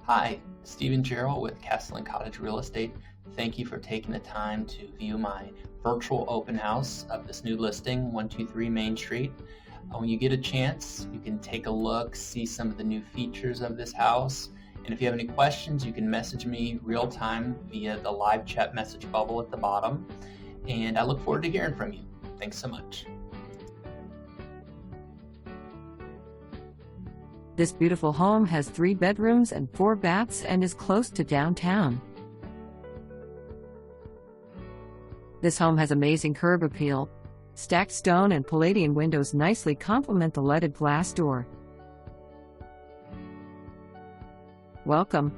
Hi, Stephen Gerald with Castle and Cottage Real Estate. Thank you for taking the time to view my virtual open house of this new listing, 123 Main Street. When you get a chance, you can take a look, see some of the new features of this house. And if you have any questions, you can message me real time via the live chat message bubble at the bottom. And I look forward to hearing from you. Thanks so much. This beautiful home has 3 bedrooms and 4 baths and is close to downtown. This home has amazing curb appeal. Stacked stone and Palladian windows nicely complement the leaded glass door. Welcome.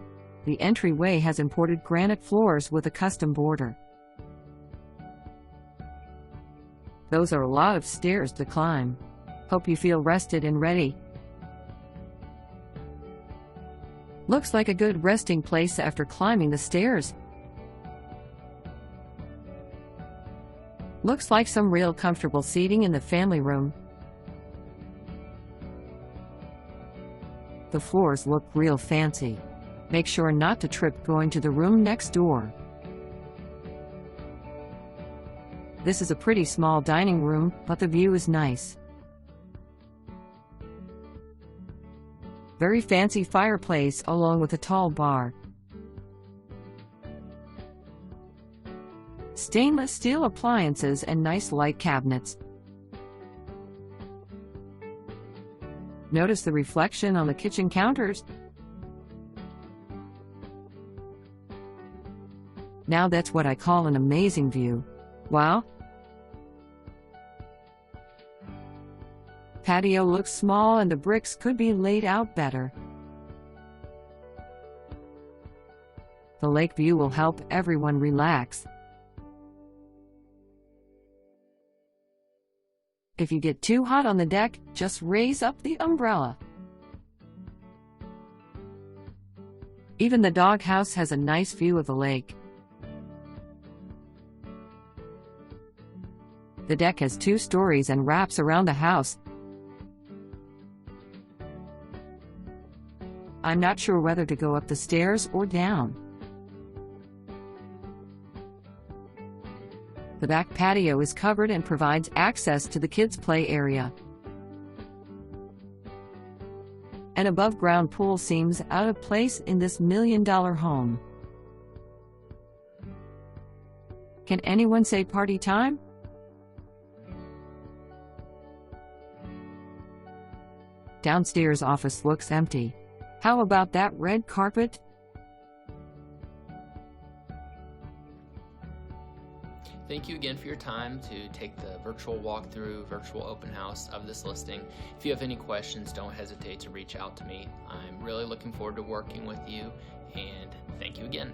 The entryway has imported granite floors with a custom border. Those are a lot of stairs to climb. Hope you feel rested and ready. Looks like a good resting place after climbing the stairs. Looks like some real comfortable seating in the family room. The floors look real fancy. Make sure not to trip going to the room next door. This is a pretty small dining room, but the view is nice. Very fancy fireplace along with a tall bar. Stainless steel appliances and nice light cabinets. Notice the reflection on the kitchen counters. Now that's what I call an amazing view. Wow! Patio looks small and the bricks could be laid out better. The lake view will help everyone relax. If you get too hot on the deck, just raise up the umbrella. Even the doghouse has a nice view of the lake. The deck has 2 stories and wraps around the house. I'm not sure whether to go up the stairs or down. The back patio is covered and provides access to the kids' play area. An above-ground pool seems out of place in this million-dollar home. Can anyone say party time? Downstairs office looks empty. How about that red carpet? Thank you again for your time to take the virtual walkthrough, virtual open house of this listing. If you have any questions, don't hesitate to reach out to me. I'm really looking forward to working with you, and thank you again.